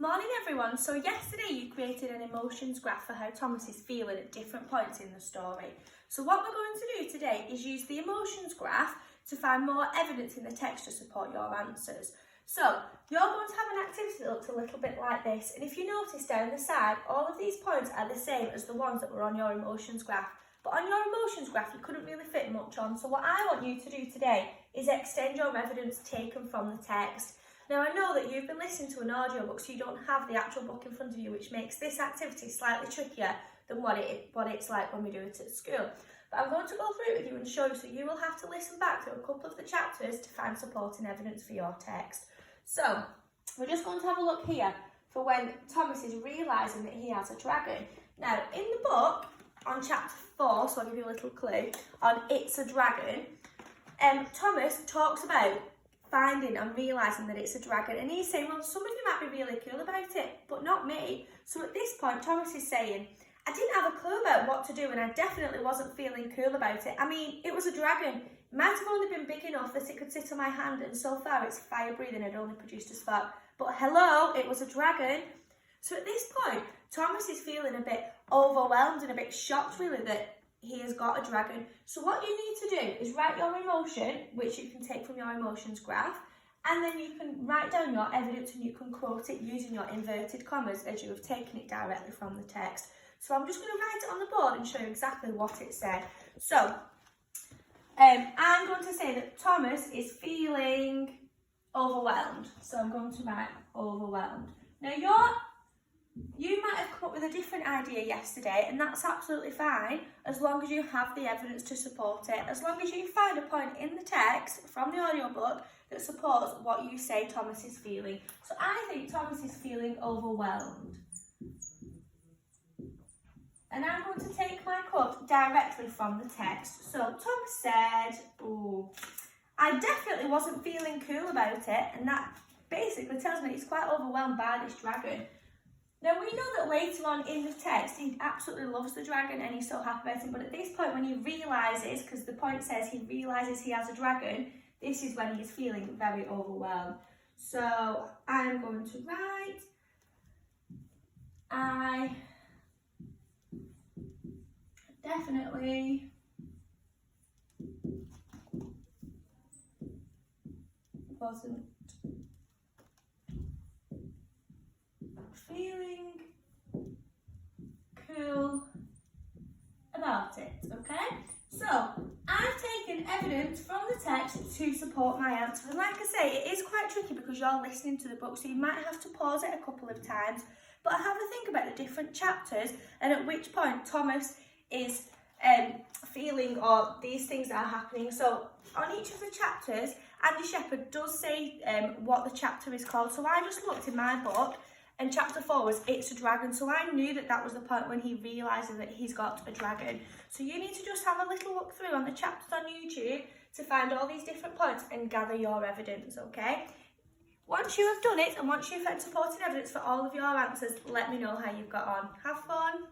Morning everyone. So yesterday you created an emotions graph for how Thomas is feeling at different points in the story. So what we're going to do today is use the emotions graph to find more evidence in the text to support your answers. So you're going to have an activity that looks a little bit like this, and if you notice down the side, all of these points are the same as the ones that were on your emotions graph. But on your emotions graph you couldn't really fit much on, so what I want you to do today is extend your evidence taken from the text. Now I know that you've been listening to an audiobook, so you don't have the actual book in front of you, which makes this activity slightly trickier than what it's like when we do it at school. But I'm going to go through it with you and show you, so you will have to listen back to a couple of the chapters to find supporting evidence for your text. So we're just going to have a look here for when Thomas is realising that he has a dragon. Now in the book, on chapter 4, so I'll give you a little clue, on It's a Dragon, Thomas talks about finding and realising that it's a dragon, and he's saying, well, some of you might be really cool about it, but not me. So at this point Thomas is saying, I didn't have a clue about what to do, and I definitely wasn't feeling cool about it. I mean, it was a dragon. It might have only been big enough that it could sit on my hand, and so far its fire breathing had only produced a spark, but hello, it was a dragon. So at this point Thomas is feeling a bit overwhelmed and a bit shocked really that he has got a dragon. So what you need to do is write your emotion, which you can take from your emotions graph, and then you can write down your evidence and you can quote it using your inverted commas as you have taken it directly from the text. So I'm just going to write it on the board and show you exactly what it said. So I'm going to say that Thomas is feeling overwhelmed. So I'm going to write overwhelmed. Now you might have come up with a different idea yesterday, and that's absolutely fine as long as you have the evidence to support it. As long as you find a point in the text from the audiobook that supports what you say Thomas is feeling. So I think Thomas is feeling overwhelmed. And I'm going to take my quote directly from the text. So Thomas said, I definitely wasn't feeling cool about it, and that basically tells me he's quite overwhelmed by this dragon. Now we know that later on in the text he absolutely loves the dragon and he's so happy about it, but at this point when he realises, because the point says he realises he has a dragon, this is when he's feeling very overwhelmed. So I'm going to write, I definitely wasn't feeling cool about it, okay? So I've taken evidence from the text to support my answer, and like I say, it is quite tricky because you're listening to the book, so you might have to pause it a couple of times, but have a think about the different chapters and at which point Thomas is feeling or these things are happening. So on each of the chapters, Andy Shepherd does say what the chapter is called. So I just looked in my book, and chapter 4 was It's a Dragon. So I knew that that was the point when he realises that he's got a dragon. So you need to just have a little look through on the chapters on YouTube to find all these different points and gather your evidence, okay? Once you have done it and once you've had supporting evidence for all of your answers, let me know how you've got on. Have fun!